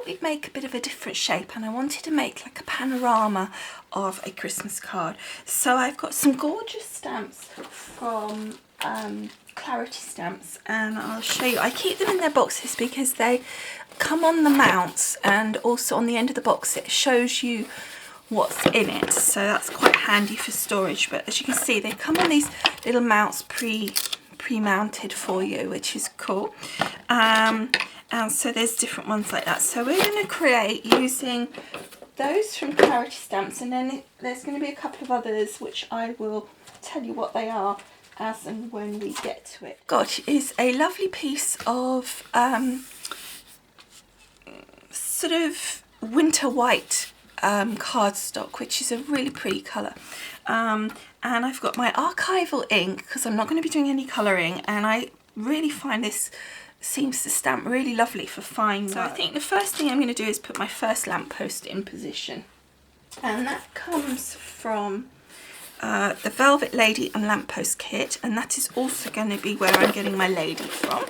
it'd make a bit of a different shape, and I wanted to make like a panorama of a Christmas card. So I've got some gorgeous stamps from Clarity Stamps, and I'll show you. I keep them in their boxes because they come on the mounts, and also on the end of the box it shows you what's in it, so that's quite handy for storage. But as you can see, they come on these little mounts pre-mounted for you, which is cool. And so there's different ones like that. So we're going to create using those from Clarity Stamps, and then there's going to be a couple of others which I will tell you what they are as and when we get to it. Got is a lovely piece of sort of winter white cardstock, which is a really pretty colour. And I've got my archival ink because I'm not going to be doing any colouring, and I really find this seems to stamp really lovely for fine. So I think the first thing I'm going to do is put my first lamppost in position, and that comes from the Velvet Lady and Lamppost kit, and that is also going to be where I'm getting my lady from.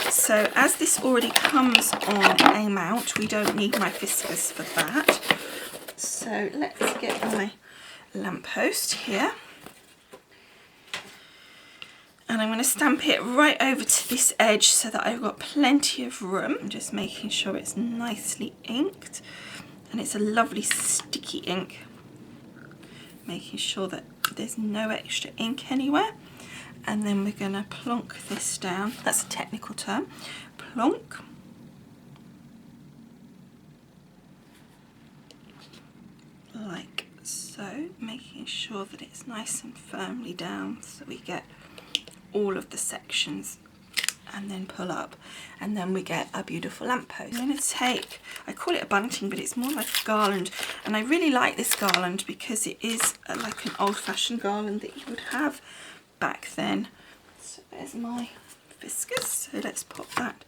So as this already comes on a mount, we don't need my Fiscus for that. So let's get my lamppost here, and I'm going to stamp it right over to this edge so that I've got plenty of room. I'm just making sure it's nicely inked, and it's a lovely sticky ink, making sure that there's no extra ink anywhere. And then we're going to plonk this down. That's a technical term. Plonk. Like so, making sure that it's nice and firmly down so we get all of the sections, and then pull up, and then we get a beautiful lamppost. I'm going to take, I call it a bunting, but it's more like a garland, and I really like this garland because it is like an old-fashioned garland that you would have back then. So there's my Fiscus, so let's pop that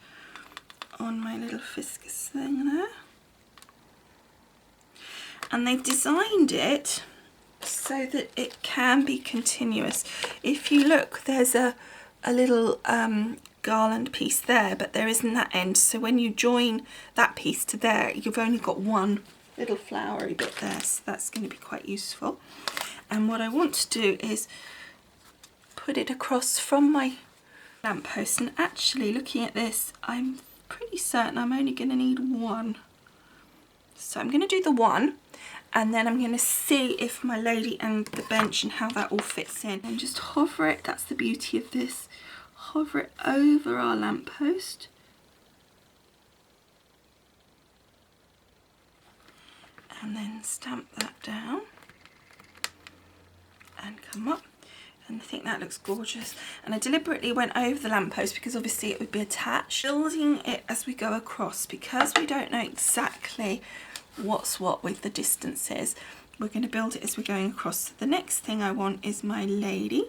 on my little Fiscus thing there. And they've designed it so that it can be continuous. If you look, there's a little garland piece there, but there isn't that end, so when you join that piece to there, you've only got one little flowery bit there, so that's going to be quite useful. And what I want to do is put it across from my lamppost, and actually looking at this, I'm pretty certain I'm only going to need one. So I'm going to do the one, and then I'm going to see if my lady and the bench and how that all fits in. And just hover it, that's the beauty of this, hover it over our lamppost. And then stamp that down and come up. And I think that looks gorgeous. And I deliberately went over the lamppost because obviously it would be attached. Building it as we go across, because we don't know exactly what's what with the distances, we're going to build it as we're going across. So the next thing I want is my lady,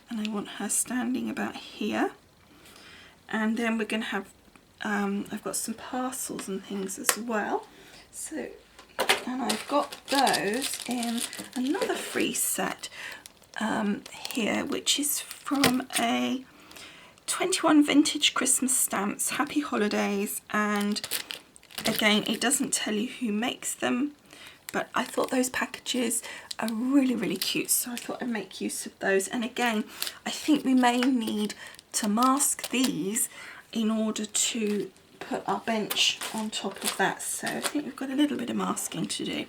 and I want her standing about here. And then we're going to have, I've got some parcels and things as well. So, and I've got those in another free set here, which is from a 21 Vintage Christmas Stamps, Happy Holidays, and again, it doesn't tell you who makes them, but I thought those packages are really, really cute, so I thought I'd make use of those. And again, I think we may need to mask these in order to put our bench on top of that, so I think we've got a little bit of masking to do.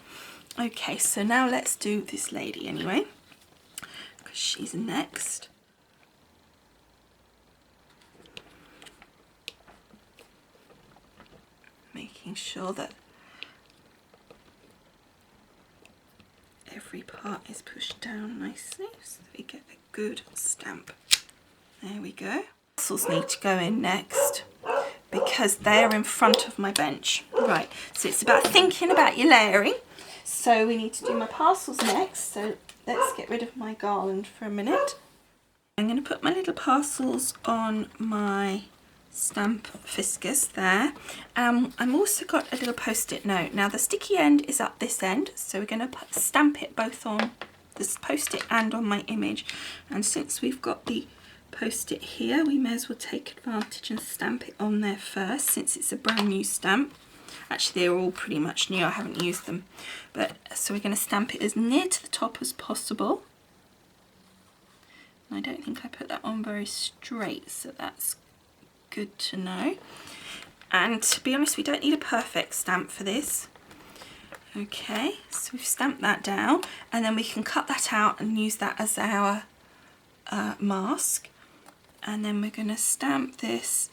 Okay, so now let's do this lady anyway, because she's next. Making sure that every part is pushed down nicely so that we get a good stamp. There we go. Parcels need to go in next because they're in front of my bench. Right, so it's about thinking about your layering. So we need to do my parcels next, so let's get rid of my garland for a minute. I'm going to put my little parcels on my stamp Fiscus there. I've also got a little post-it note. Now the sticky end is at this end, so we're going to stamp it both on this post-it and on my image. And since we've got the post-it here, we may as well take advantage and stamp it on there first, since it's a brand new stamp. Actually, they're all pretty much new, I haven't used them. But so we're going to stamp it as near to the top as possible. I don't think I put that on very straight, so that's good to know. And to be honest, we don't need a perfect stamp for this. Okay, so we've stamped that down, and then we can cut that out and use that as our mask. And then we're going to stamp this,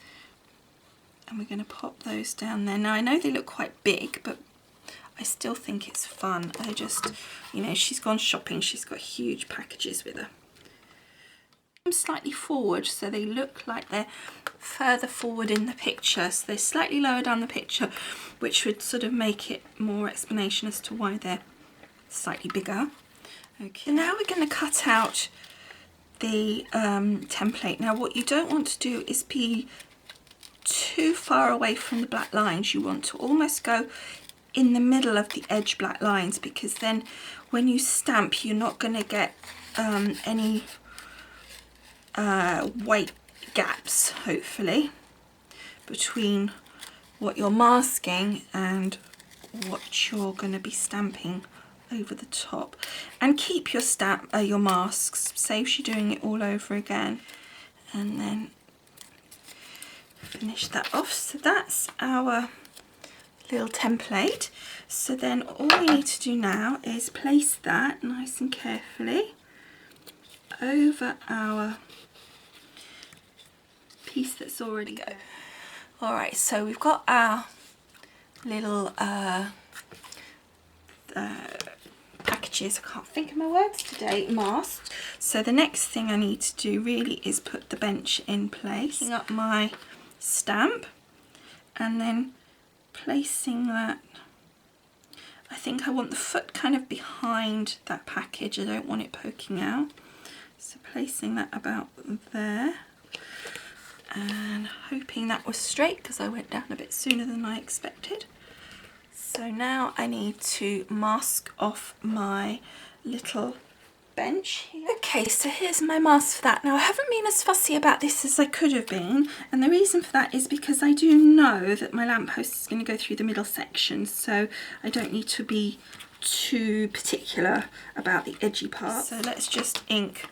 and we're going to pop those down there. Now I know they look quite big, but I still think it's fun. I just, you know, she's gone shopping, she's got huge packages with her. Slightly forward, so they look like they're further forward in the picture, so they're slightly lower down the picture, which would sort of make it more explanation as to why they're slightly bigger. Okay, now we're going to cut out the template. Now what you don't want to do is be too far away from the black lines. You want to almost go in the middle of the edge black lines, because then when you stamp you're not going to get any white gaps, hopefully, between what you're masking and what you're going to be stamping over the top. And keep your your masks, saves you doing it all over again. And then finish that off. So that's our little template. So then all we need to do now is place that nice and carefully over our piece that's already go. Alright, so we've got our little packages, I can't think of my words today, masks. So the next thing I need to do really is put the bench in place. Picking up my stamp and then placing that. I think I want the foot kind of behind that package, I don't want it poking out. So placing that about there. And hoping that was straight, because I went down a bit sooner than I expected. So now I need to mask off my little bench here. Okay, so here's my mask for that. Now I haven't been as fussy about this as I could have been, and the reason for that is because I do know that my lamppost is going to go through the middle section, so I don't need to be too particular about the edgy parts. So let's just ink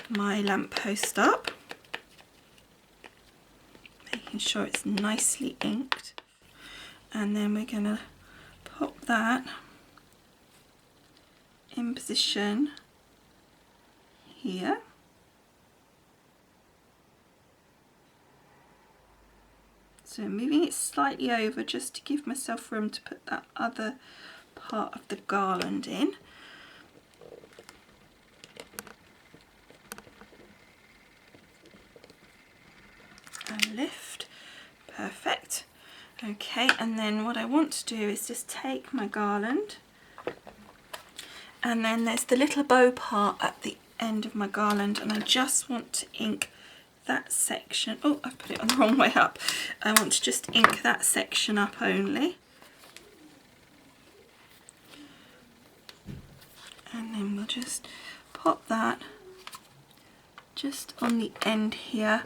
my lamppost up, making sure it's nicely inked, and then we're going to pop that in position here. So moving it slightly over just to give myself room to put that other part of the garland in. And lift. Perfect. Okay, and then what I want to do is just take my garland, and then there's the little bow part at the end of my garland, and I just want to ink that section. Oh, I've put it on the wrong way up. I want to just ink that section up only. And then we'll just pop that just on the end here,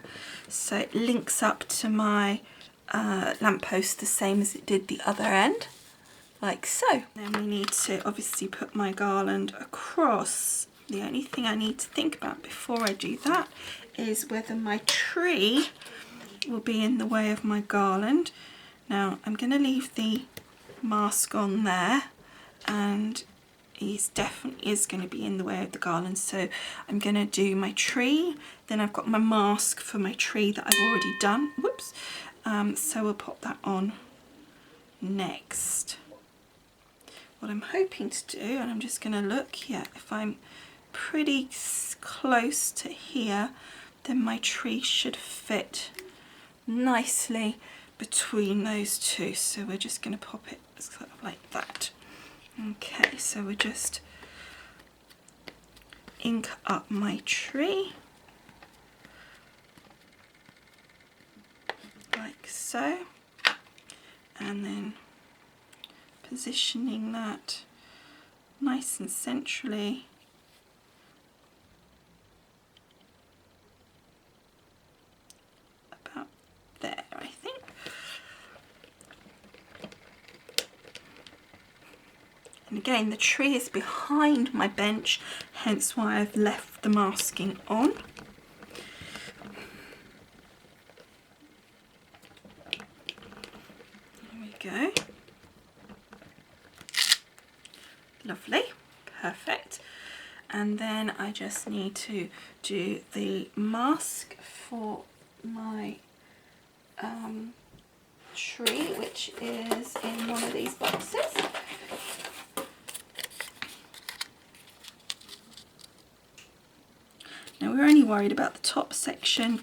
so it links up to my lamppost the same as it did the other end, like so. Then we need to obviously put my garland across. The only thing I need to think about before I do that is whether my tree will be in the way of my garland. Now I'm going to leave the mask on there, and it definitely is going to be in the way of the garland, so I'm going to do my tree, then I've got my mask for my tree that I've already done. Whoops. So we'll pop that on next. What I'm hoping to do, and I'm just going to look here, if I'm pretty close to here, then my tree should fit nicely between those two. So we're just going to pop it sort of like that. Okay, so we'll just ink up my tree like so, and then positioning that nice and centrally about there, I think. And again, the tree is behind my bench, hence why I've left the masking on. There we go. Lovely, perfect. And then I just need to do the mask for my tree, which is in one of these boxes. Now we're only worried about the top section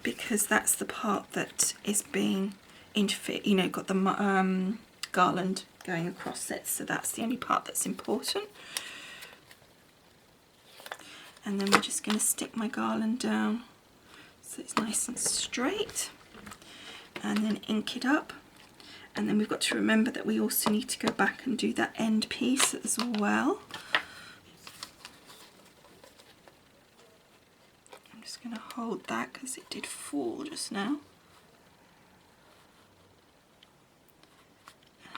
because that's the part that is being interfered, you know, got the garland going across it, so that's the only part that's important. And then we're just going to stick my garland down so it's nice and straight, and then ink it up. And then we've got to remember that we also need to go back and do that end piece as well. I'm just going to hold that because it did fall just now.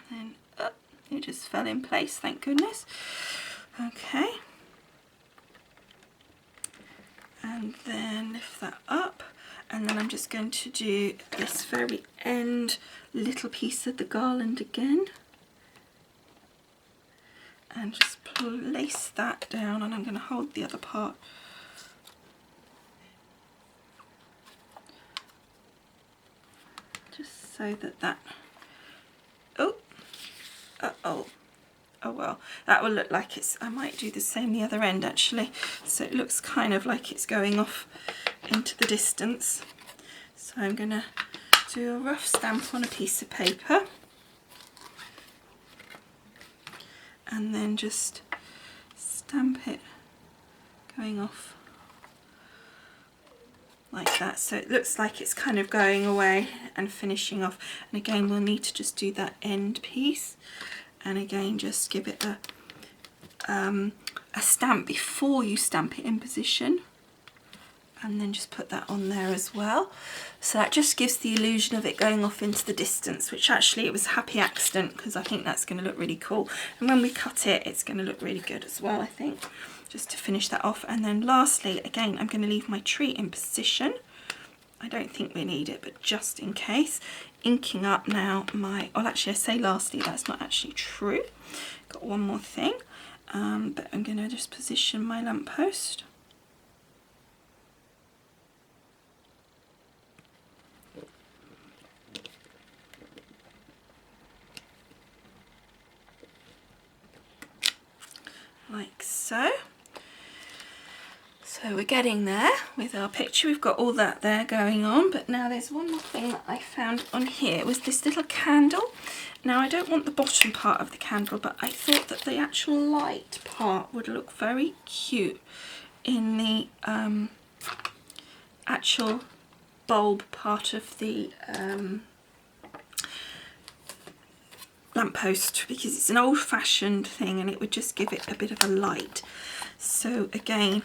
And then it just fell in place, thank goodness. Okay. And then lift that up, and then I'm just going to do this very end little piece of the garland again, and just place that down, and I'm going to hold the other part. Just so that oh well, that will look like it's, I might do the same the other end actually, so it looks kind of like it's going off into the distance. So I'm going to do a rough stamp on a piece of paper, and then just stamp it going off like that, so it looks like it's kind of going away and finishing off. And again, we'll need to just do that end piece, and again just give it a stamp before you stamp it in position, and then just put that on there as well. So that just gives the illusion of it going off into the distance, which actually it was a happy accident because I think that's going to look really cool, and when we cut it, it's going to look really good as well, I think, just to finish that off. And then lastly, again, I'm going to leave my tree in position. I don't think we need it, but just in case, inking up now my, well actually I say lastly, that's not actually true, got one more thing, but I'm going to just position my lamppost. Like so. So we're getting there with our picture. We've got all that there going on, but now there's one more thing that I found on here. It was this little candle. Now I don't want the bottom part of the candle, but I thought that the actual light part would look very cute in the actual bulb part of the lamppost, because it's an old-fashioned thing and it would just give it a bit of a light. So again,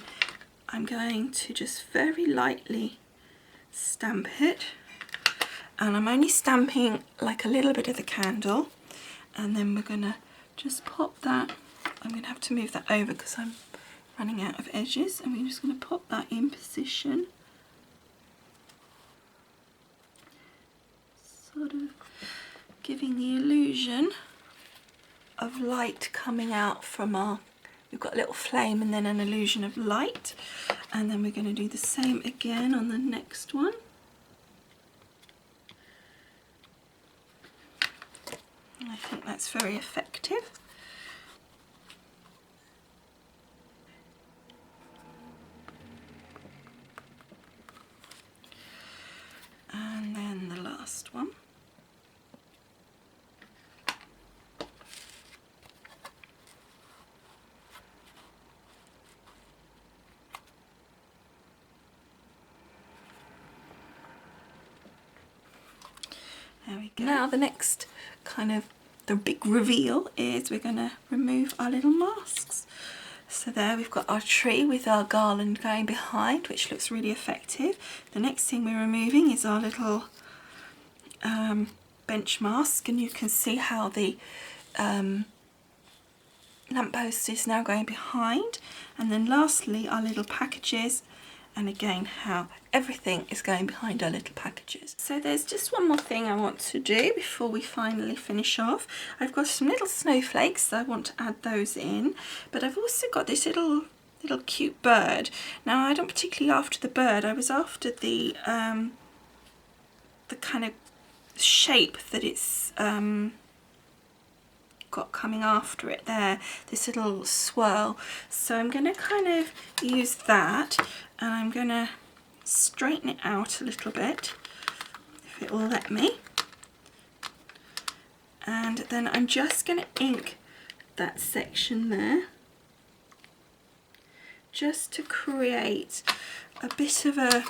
I'm going to just very lightly stamp it, and I'm only stamping like a little bit of the candle, and then we're going to just pop that. I'm going to have to move that over because I'm running out of edges, and we're just going to pop that in position, sort of giving the illusion of light coming out from our, we've got a little flame and then an illusion of light. And then we're going to do the same again on the next one. I think that's very effective. And then the last one. There we go. Now the next kind of the big reveal is we're going to remove our little masks. So there we've got our tree with our garland going behind, which looks really effective. The next thing we're removing is our little bench mask, and you can see how the lamppost is now going behind, and then lastly our little packages, and again how everything is going behind our little packages. So there's just one more thing I want to do before we finally finish off. I've got some little snowflakes, so I want to add those in, but I've also got this little cute bird. Now I don't particularly after the bird, I was after the kind of shape that it's got coming after it there, this little swirl. So I'm going to kind of use that, and I'm going to straighten it out a little bit, if it will let me. And then I'm just going to ink that section there, just to create a bit of a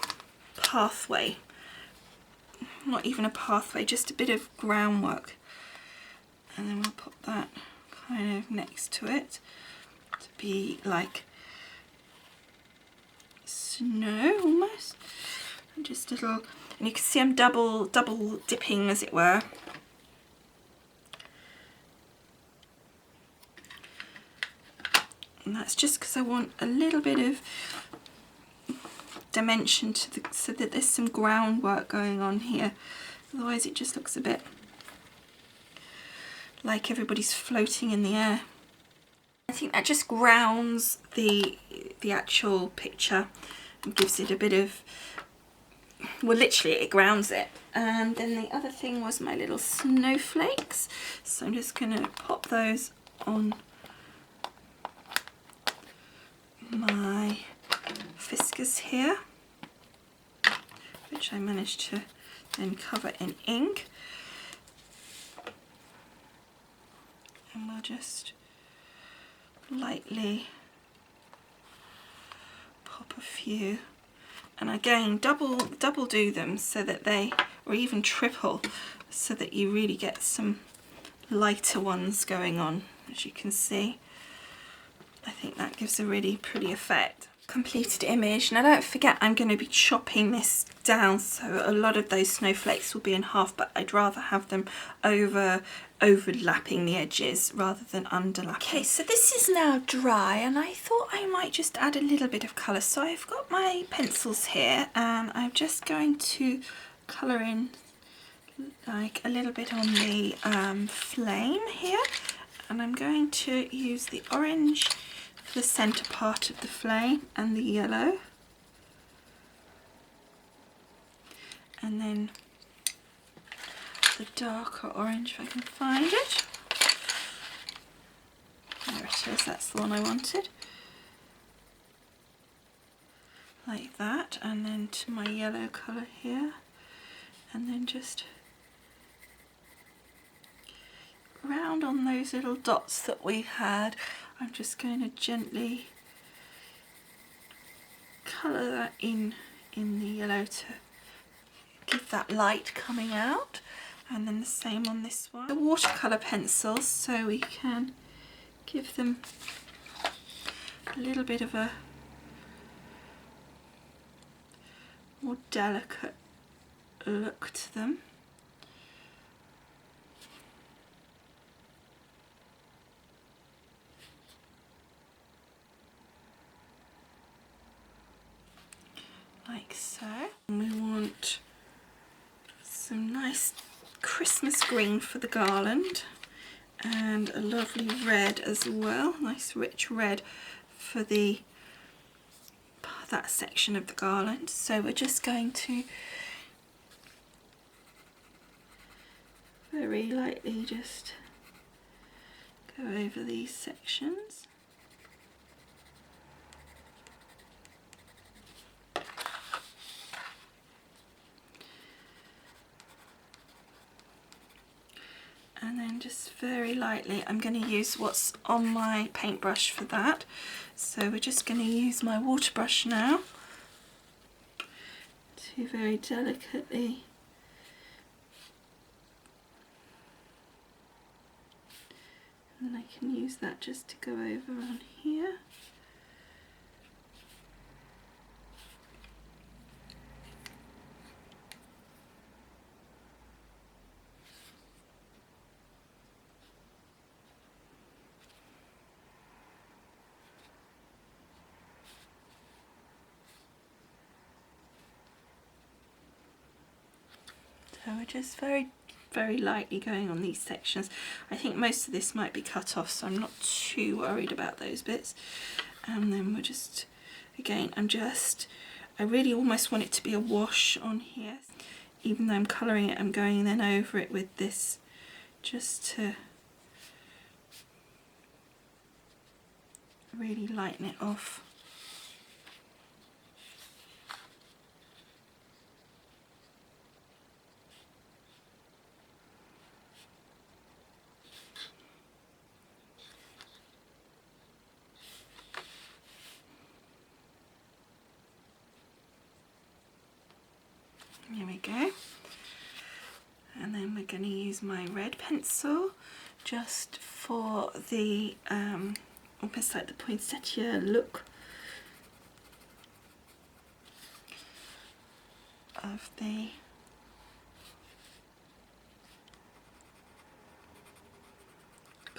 pathway. Not even a pathway, just a bit of groundwork. And then we'll put that kind of next to it to be like snow almost. And just a little, and you can see I'm double dipping, as it were. And that's just because I want a little bit of dimension to the, so that there's some groundwork going on here. Otherwise it just looks a bit like everybody's floating in the air. I think that just grounds the actual picture and gives it a bit of, well, literally it grounds it. And then the other thing was my little snowflakes, so I'm just going to pop those on my Fiscus here, which I managed to then cover in ink. And we'll just lightly pop a few, and again double do them so that they, or even triple, so that you really get some lighter ones going on. As you can see, I think that gives a really pretty effect. Completed image. Now don't forget, I'm going to be chopping this down, so a lot of those snowflakes will be in half, but I'd rather have them overlapping the edges rather than underlapping. Okay, so this is now dry, and I thought I might just add a little bit of colour. So I've got my pencils here, and I'm just going to colour in like a little bit on the flame here, and I'm going to use the orange for the centre part of the flame and the yellow, and then the darker orange if I can find it. There it is, that's the one I wanted. Like that, and then to my yellow colour here, and then just round on those little dots that we had. I'm just going to gently colour that in the yellow to give that light coming out, and then the same on this one. The watercolour pencils, so we can give them a little bit of a more delicate look to them. Like so. And we want some nice Christmas green for the garland, and a lovely red as well, nice rich red for that section of the garland. So we're just going to very lightly just go over these sections. And then just very lightly, I'm going to use what's on my paintbrush for that. So we're just going to use my water brush now to very delicately and then I can use that just to go over on here. So we're just very lightly going on these sections. I think most of this might be cut off, so I'm not too worried about those bits. And then we're just, again, I really almost want it to be a wash on here. Even though I'm colouring it, I'm going then over it with this just to really lighten it off. Here we go. And then we're going to use my red pencil just for the almost like the poinsettia look of the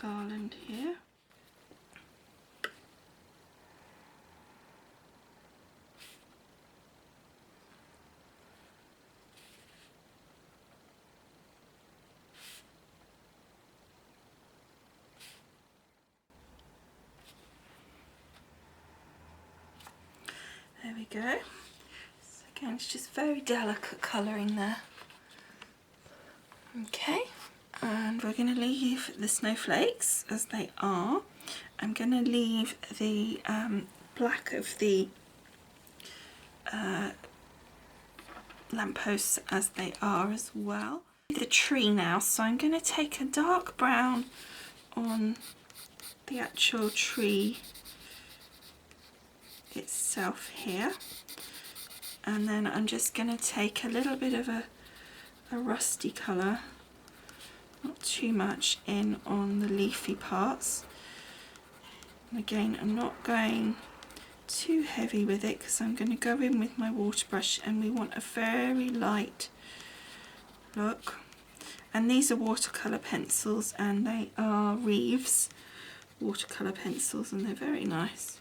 garland here. There we go. So again, it's just very delicate colouring there. Okay, and we're going to leave the snowflakes as they are. I'm going to leave the black of the lampposts as they are as well. The tree now, so I'm going to take a dark brown on the actual tree itself here, and then I'm just going to take a little bit of a rusty colour, not too much, in on the leafy parts. And again, I'm not going too heavy with it because I'm going to go in with my water brush, and we want a very light look. And these are watercolour pencils, and they are Reeves watercolour pencils, and they're very nice.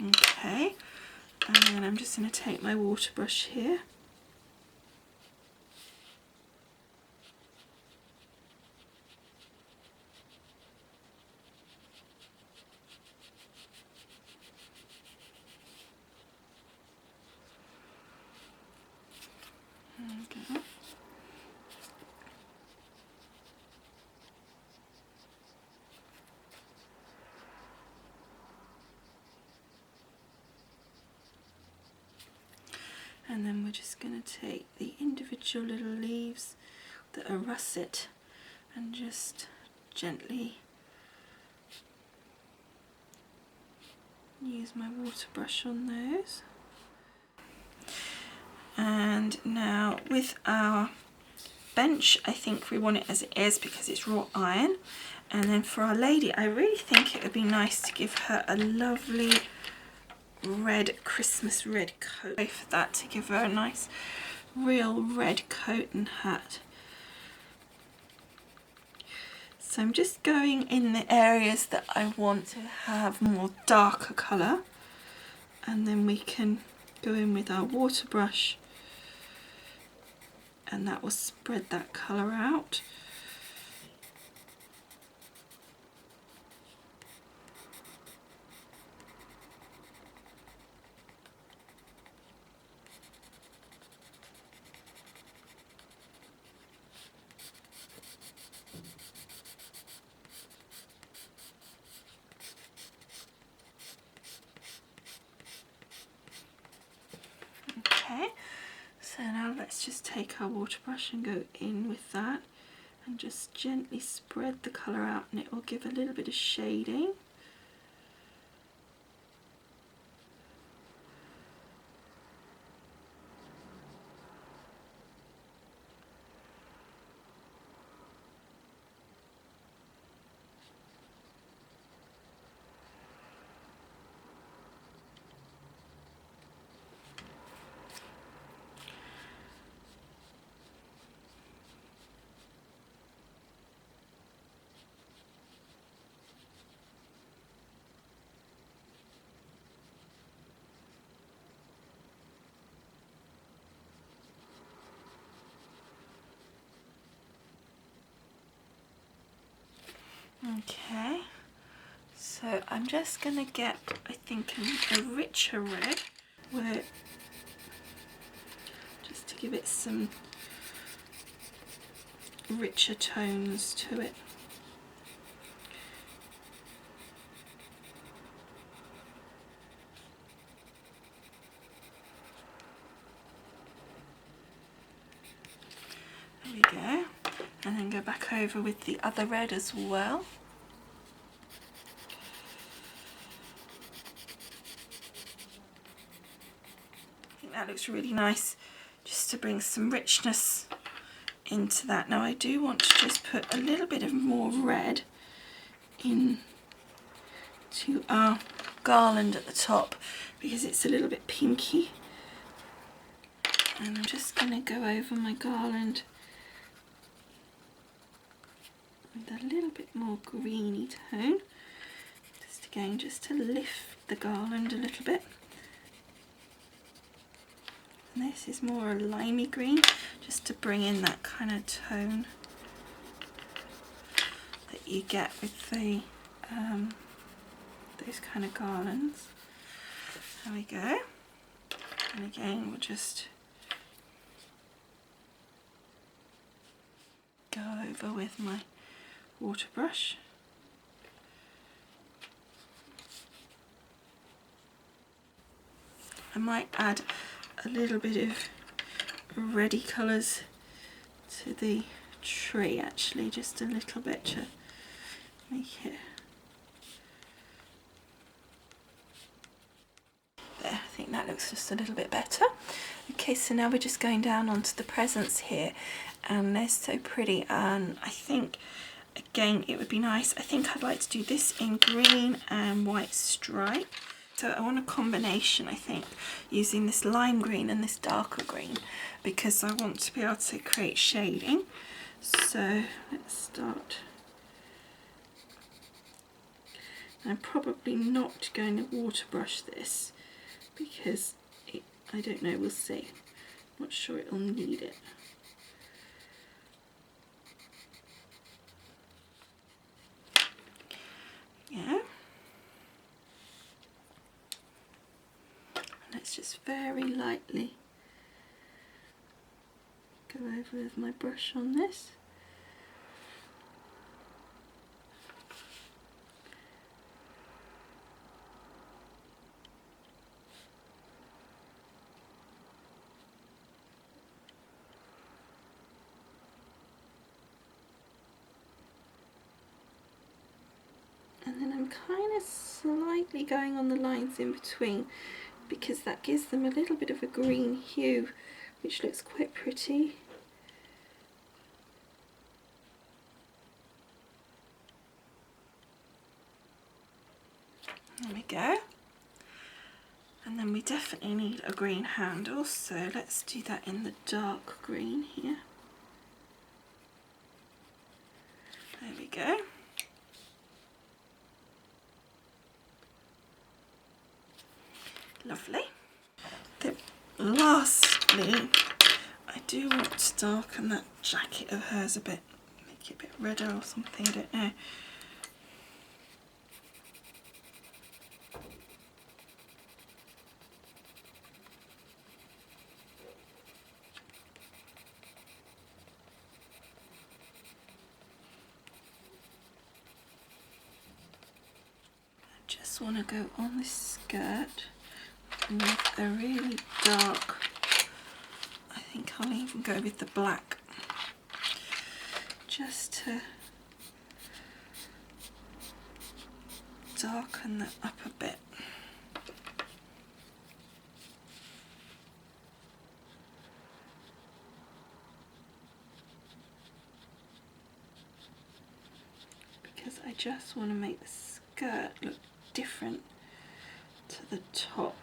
Okay, and then I'm just going to take my water brush here. Okay. And then we're just going to take the individual little leaves that are russet and just gently use my water brush on those. And now with our bench, I think we want it as it is because it's wrought iron. And then for our lady, I really think it would be nice to give her a lovely red Christmas red coat. Go for that, to give her a nice real red coat and hat. So I'm just going in the areas that I want to have more darker colour, and then we can go in with our water brush, and that will spread that colour out. Okay, so now let's just take our water brush and go in with that and just gently spread the colour out, and it will give a little bit of shading. Okay, so I'm just gonna get, I think, a richer red, where, just to give it some richer tones to it. There we go, and then go back over with the other red as well. I think that looks really nice, just to bring some richness into that. Now I do want to just put a little bit of more red in to our garland at the top because it's a little bit pinky, and I'm just going to go over my garland with a little bit more greeny tone, just again just to lift the garland a little bit. And this is more a limey green, just to bring in that kind of tone that you get with the those kind of garlands. There we go. And again, we'll just go over with my water brush. I might add a little bit of reddy colours to the tree, actually, just a little bit to make it. There, I think that looks just a little bit better. Okay, so now we're just going down onto the presents here, and they're so pretty, and I think again it would be nice, I think I'd like to do this in green and white stripe. So I want a combination, I think, using this lime green and this darker green, because I want to be able to create shading. So let's start. I'm probably not going to water brush this because I don't know, we'll see. I'm not sure it'll need it. Yeah. Let's just very lightly go over with my brush on this. And then I'm kind of slightly going on the lines in between, because that gives them a little bit of a green hue, which looks quite pretty. There we go. And then we definitely need a green handle, so let's do that in the dark green here. There we go. Lovely. Then lastly, I do want to darken that jacket of hers a bit, make it a bit redder or something, I don't know. I just want to go on this skirt with a really dark, I think I'll even go with the black, just to darken that up a bit. Because I just want to make the skirt look different to the top.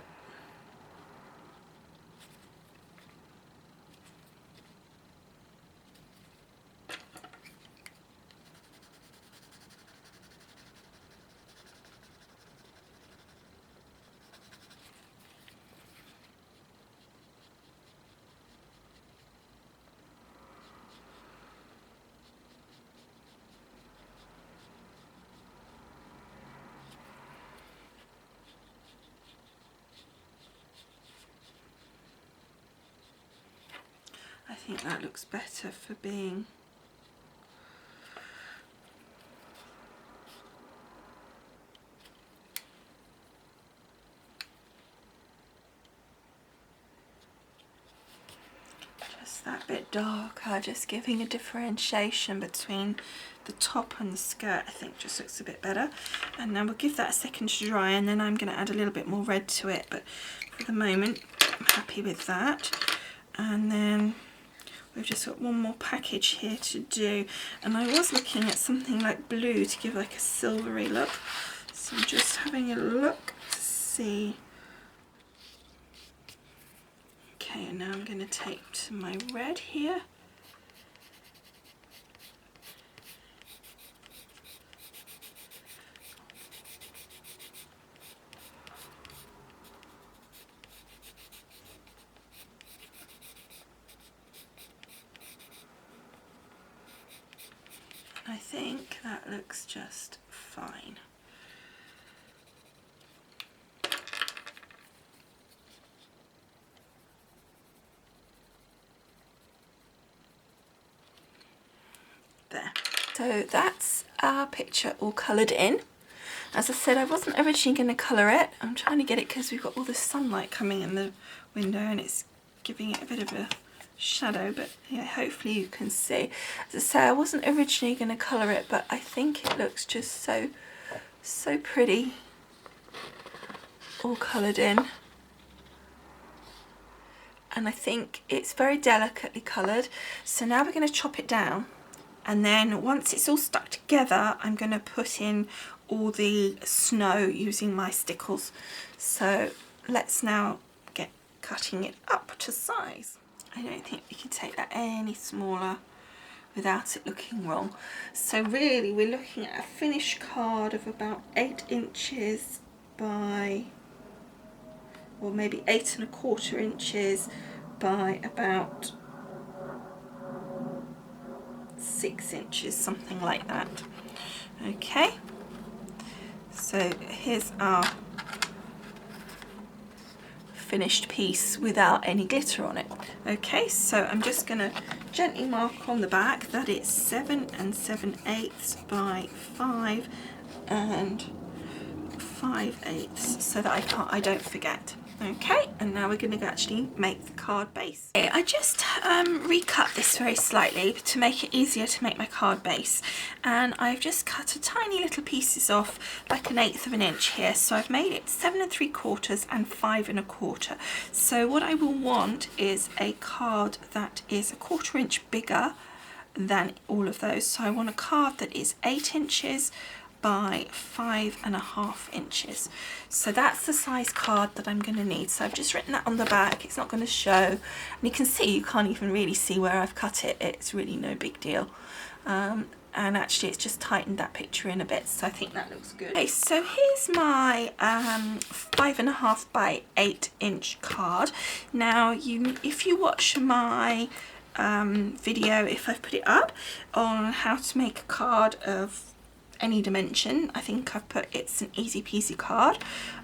think that looks better for being just that bit darker, just giving a differentiation between the top and the skirt. I think just looks a bit better. And now we'll give that a second to dry, and then I'm going to add a little bit more red to it, but for the moment I'm happy with that. And then we've just got one more package here to do, and I was looking at something like blue to give like a silvery look, so I'm just having a look to see. Okay, and now I'm going to take to my red here. I think that looks just fine. There. So that's our picture all coloured in. As I said, I wasn't originally going to colour it. I'm trying to get it because we've got all the sunlight coming in the window and it's giving it a bit of a shadow, but yeah, hopefully you can see. As I say, I wasn't originally going to colour it, but I think it looks just so pretty all coloured in, and I think it's very delicately coloured. So now we're going to chop it down, and then once it's all stuck together I'm going to put in all the snow using my stickles. So let's now get cutting it up to size. I don't think we can take that any smaller without it looking wrong. So really we're looking at a finished card of about 8 inches by, or maybe 8 1/4 inches by about 6 inches, something like that. Okay, so here's our finished piece without any glitter on it. Okay, so I'm just going to gently mark on the back that it's 7 7/8 by 5 5/8 so that I don't forget. Okay, and now we're going to actually make the card base. Okay, I just recut this very slightly to make it easier to make my card base, and I've just cut a tiny little pieces off like 1/8 of an inch here, so I've made it 7 3/4 and 5 1/4. So what I will want is a card that is 1/4 inch bigger than all of those. So I want a card that is 8 inches by 5 1/2 inches. So that's the size card that I'm going to need. So I've just written that on the back. It's not going to show, and you can see, you can't even really see where I've cut it. It's really no big deal. And actually it's just tightened that picture in a bit, so I think that looks good. Okay, so here's my 5 1/2 by 8 inch card. Now if you watch my video, if I've put it up, on how to make a card of any dimension, I think I've put it's an easy peasy card.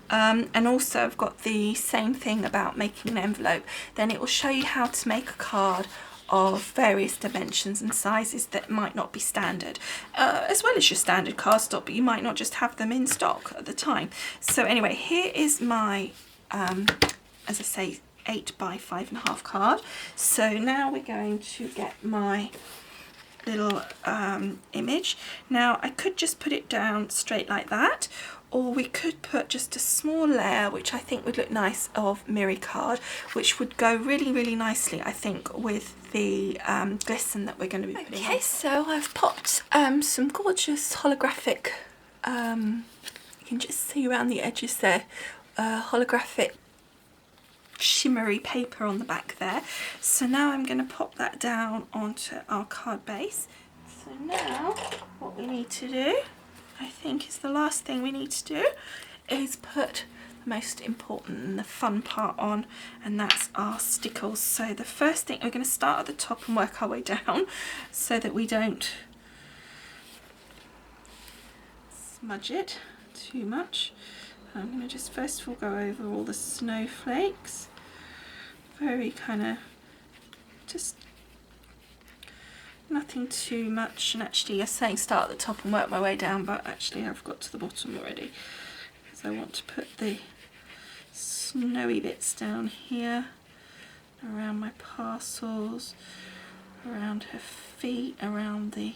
And also I've got the same thing about making an envelope. Then it will show you how to make a card of various dimensions and sizes that might not be standard, as well as your standard cardstock, but you might not just have them in stock at the time. So anyway, here is my as I say, 8 by 5 1/2 card. So now we're going to get my little image. Now I could just put it down straight like that, or we could put just a small layer, which I think would look nice, of Miri card, which would go really nicely, I think, with the glisten that we're going to be putting on. Okay, so I've popped some gorgeous holographic, you can just see around the edges there, holographic shimmery paper on the back there. So now I'm going to pop that down onto our card base. So now what we need to do, I think is the last thing we need to do, is put the most important and the fun part on, and that's our stickles. So the first thing, we're going to start at the top and work our way down so that we don't smudge it too much. I'm going to just first of all go over all the snowflakes, very kind of just Nothing too much, and actually you're saying start at the top and work my way down, but actually I've got to the bottom already because I want to put the snowy bits down here around my parcels, around her feet, around the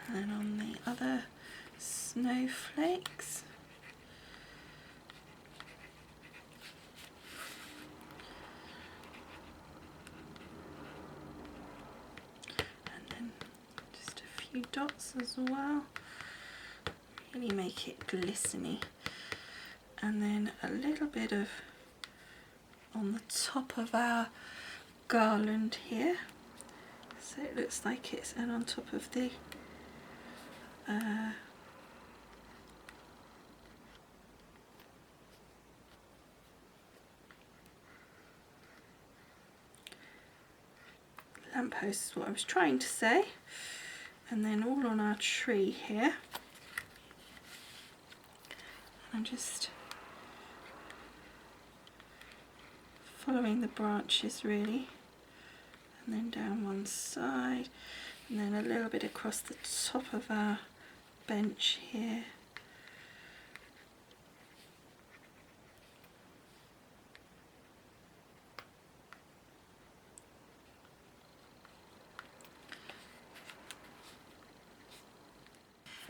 and on the other snowflakes. And then just a few dots as well. Really make it glistening. And then a little bit of on the top of our garland here. So it looks like it's and on top of the lamppost is what I was trying to say. And then all on our tree here. I'm just following the branches really, and then down one side, and then a little bit across the top of our bench here.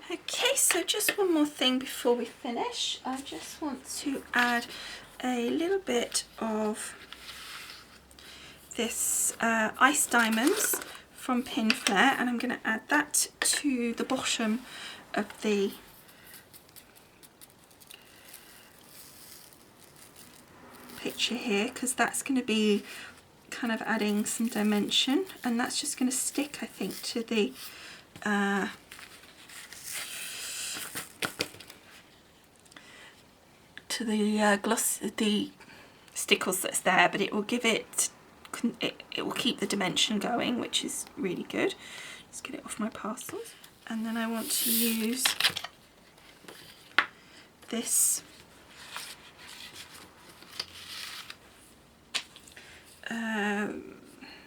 Okay, so just one more thing before we finish. I just want to add a little bit of this ice diamonds from Pin Flare, and I'm going to add that to the bottom of the picture here, because that's going to be kind of adding some dimension, and that's just going to stick, I think, to the gloss, the stickles that's there, but it will give it will keep the dimension going, which is really good. Just get it off my parcels, and then I want to use this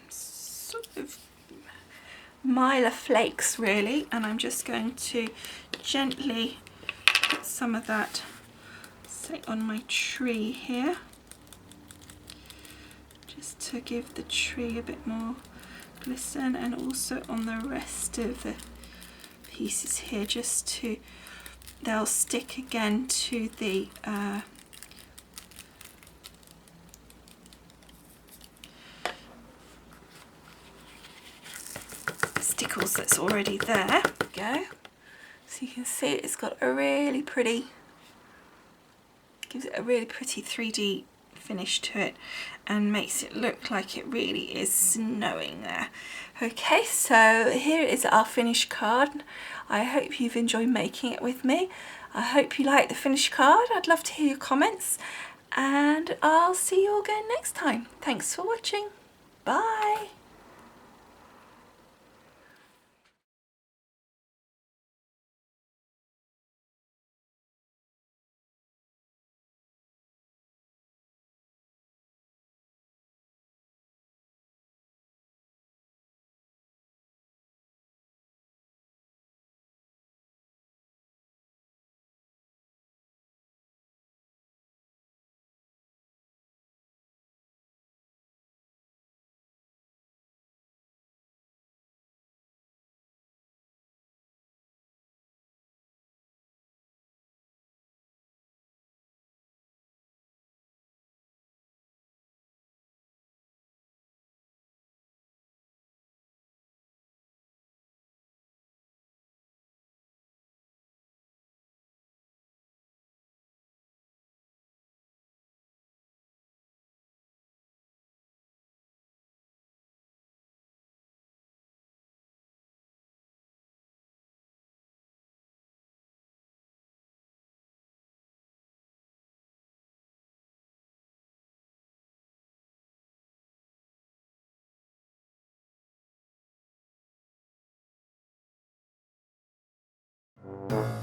sort of Mylar flakes really, and I'm just going to gently put some of that, say, on my tree here, just to give the tree a bit more glisten, and also on the rest of the pieces here, just to, they'll stick again to the stickles that's already there. Go. So you can see it's got a really pretty, gives it a really pretty 3D finish to it, and makes it look like it really is snowing there. Okay, so here is our finished card. I hope you've enjoyed making it with me. I hope you like the finished card. I'd love to hear your comments, and I'll see you all again next time. Thanks for watching. Bye. you.